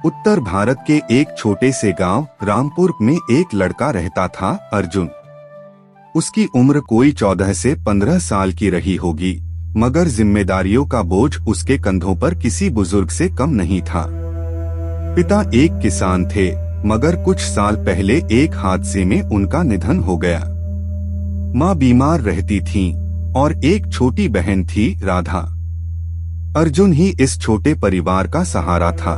उत्तर भारत के एक छोटे से गांव रामपुर में एक लड़का रहता था, अर्जुन। उसकी उम्र कोई 14 से 15 साल की रही होगी, मगर जिम्मेदारियों का बोझ उसके कंधों पर किसी बुजुर्ग से कम नहीं था। पिता एक किसान थे, मगर कुछ साल पहले एक हादसे में उनका निधन हो गया। माँ बीमार रहती थीं और एक छोटी बहन थी, राधा। अर्जुन ही इस छोटे परिवार का सहारा था।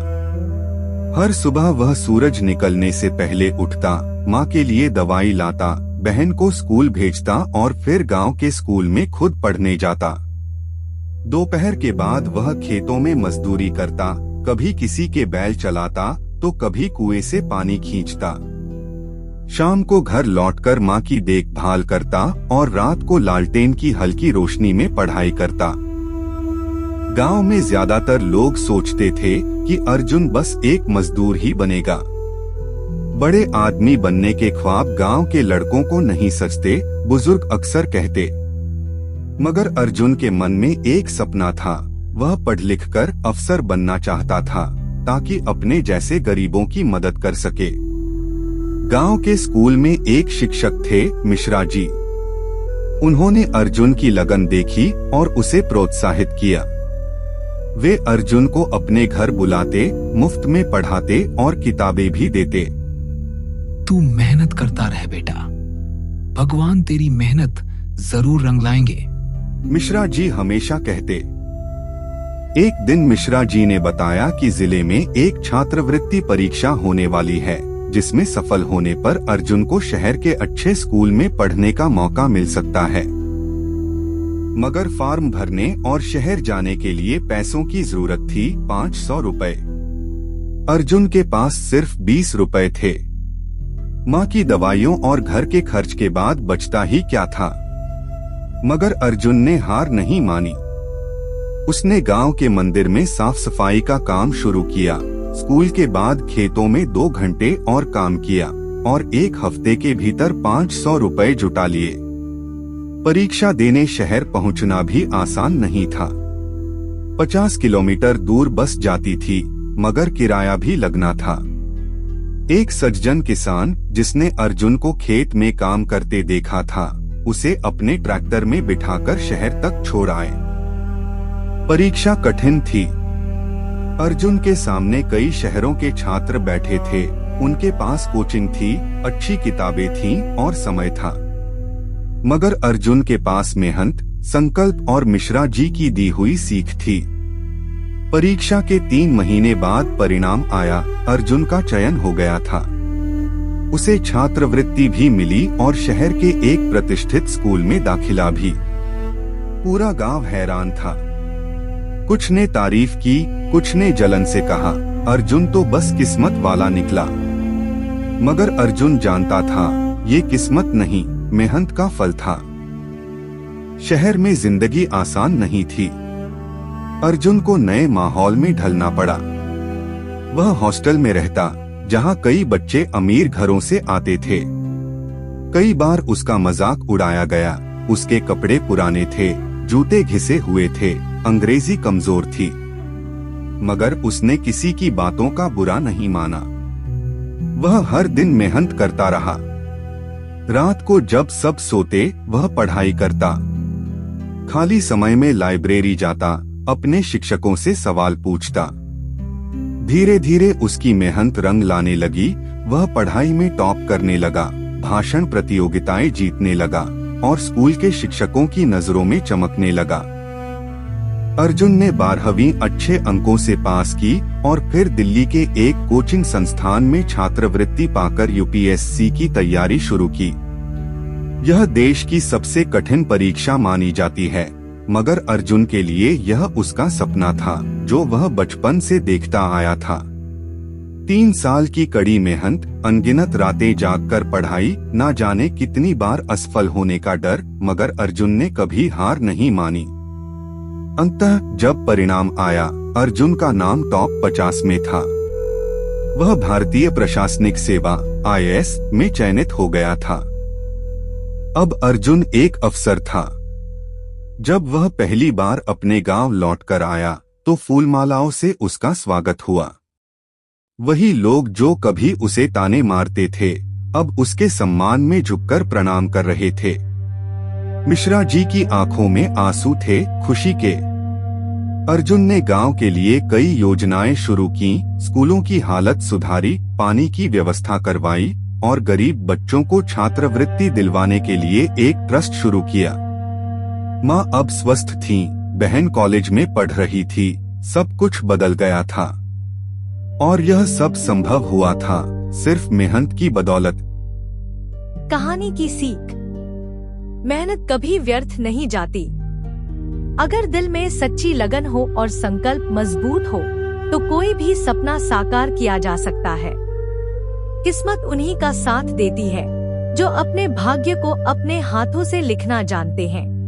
हर सुबह वह सूरज निकलने से पहले उठता, माँ के लिए दवाई लाता, बहन को स्कूल भेजता और फिर गांव के स्कूल में खुद पढ़ने जाता। दोपहर के बाद वह खेतों में मजदूरी करता, कभी किसी के बैल चलाता तो कभी कुएं से पानी खींचता। शाम को घर लौटकर माँ की देखभाल करता और रात को लालटेन की हल्की रोशनी में पढ़ाई करता। गांव में ज्यादातर लोग सोचते थे कि अर्जुन बस एक मजदूर ही बनेगा। बड़े आदमी बनने के ख्वाब गांव के लड़कों को नहीं सजते, बुजुर्ग अक्सर कहते। मगर अर्जुन के मन में एक सपना था। वह पढ़ लिख कर अफसर बनना चाहता था, ताकि अपने जैसे गरीबों की मदद कर सके। गांव के स्कूल में एक शिक्षक थे, मिश्रा जी। उन्होंने अर्जुन की लगन देखी और उसे प्रोत्साहित किया। वे अर्जुन को अपने घर बुलाते, मुफ्त में पढ़ाते और किताबें भी देते। तू मेहनत करता रह बेटा, भगवान तेरी मेहनत जरूर रंग लाएंगे, मिश्रा जी हमेशा कहते। एक दिन मिश्रा जी ने बताया कि जिले में एक छात्रवृत्ति परीक्षा होने वाली है, जिसमें सफल होने पर अर्जुन को शहर के अच्छे स्कूल में पढ़ने का मौका मिल सकता है। मगर फॉर्म भरने और शहर जाने के लिए पैसों की जरूरत थी, 500 रुपए। अर्जुन के पास सिर्फ 20 रुपए थे। माँ की दवाइयों और घर के खर्च के बाद बचता ही क्या था। मगर अर्जुन ने हार नहीं मानी। उसने गांव के मंदिर में साफ सफाई का काम शुरू किया। स्कूल के बाद खेतों में 2 घंटे और काम किया और एक हफ्ते के भीतर 500 रुपए जुटा लिए। परीक्षा देने शहर पहुंचना भी आसान नहीं था। 50 किलोमीटर दूर बस जाती थी, मगर किराया भी लगना था। एक सज्जन किसान, जिसने अर्जुन को खेत में काम करते देखा था, उसे अपने ट्रैक्टर में बिठाकर शहर तक छोड़ आए। परीक्षा कठिन थी। अर्जुन के सामने कई शहरों के छात्र बैठे थे। उनके पास कोचिंग थी, अच्छी किताबें थीं और समय था। मगर अर्जुन के पास मेहनत, संकल्प और मिश्रा जी की दी हुई सीख थी। परीक्षा के 3 महीने बाद परिणाम आया। अर्जुन का चयन हो गया था। उसे छात्रवृत्ति भी मिली और शहर के एक प्रतिष्ठित स्कूल में दाखिला भी। पूरा गांव हैरान था। कुछ ने तारीफ की, कुछ ने जलन से कहा, अर्जुन तो बस किस्मत वाला निकला। मगर अर्जुन जानता था, ये किस्मत नहीं, मेहनत का फल था। शहर में जिंदगी आसान नहीं थी। अर्जुन को नए माहौल में ढलना पड़ा। वह हॉस्टल में रहता, जहां कई बच्चे अमीर घरों से आते थे। कई बार उसका मजाक उड़ाया गया। उसके कपड़े पुराने थे, जूते घिसे हुए थे, अंग्रेजी कमजोर थी। मगर उसने किसी की बातों का बुरा नहीं माना। वह हर दिन मेहनत करता रहा। रात को जब सब सोते, वह पढ़ाई करता। खाली समय में लाइब्रेरी जाता, अपने शिक्षकों से सवाल पूछता। धीरे धीरे उसकी मेहनत रंग लाने लगी। वह पढ़ाई में टॉप करने लगा, भाषण प्रतियोगिताएं जीतने लगा और स्कूल के शिक्षकों की नजरों में चमकने लगा। अर्जुन ने 12वीं अच्छे अंकों से पास की और फिर दिल्ली के एक कोचिंग संस्थान में छात्रवृत्ति पाकर यूपीएससी की तैयारी शुरू की। यह देश की सबसे कठिन परीक्षा मानी जाती है, मगर अर्जुन के लिए यह उसका सपना था, जो वह बचपन से देखता आया था। 3 साल की कड़ी मेहनत, अनगिनत रातें जागकर पढ़ाई, ना जाने कितनी बार असफल होने का डर, मगर अर्जुन ने कभी हार नहीं मानी। अंततः जब परिणाम आया, अर्जुन का नाम टॉप 50 में था। वह भारतीय प्रशासनिक सेवा (IAS) में चयनित हो गया था। अब अर्जुन एक अफसर था। जब वह पहली बार अपने गांव लौटकर आया, तो फूलमालाओं से उसका स्वागत हुआ। वही लोग जो कभी उसे ताने मारते थे अब उसके सम्मान में झुककर प्रणाम कर रहे थे। मिश्रा जी की आंखों में आंसू थे खुशी के। अर्जुन ने गांव के लिए कई योजनाएं शुरू की, स्कूलों की हालत सुधारी, पानी की व्यवस्था करवाई और गरीब बच्चों को छात्रवृत्ति दिलवाने के लिए एक ट्रस्ट शुरू किया। माँ अब स्वस्थ थीं, बहन कॉलेज में पढ़ रही थी, सब कुछ बदल गया था। और यह सब संभव हुआ था सिर्फ मेहनत की बदौलत। कहानी की सीख। मेहनत कभी व्यर्थ नहीं जाती। अगर दिल में सच्ची लगन हो और संकल्प मजबूत हो तो कोई भी सपना साकार किया जा सकता है। किस्मत उन्हीं का साथ देती है जो अपने भाग्य को अपने हाथों से लिखना जानते हैं।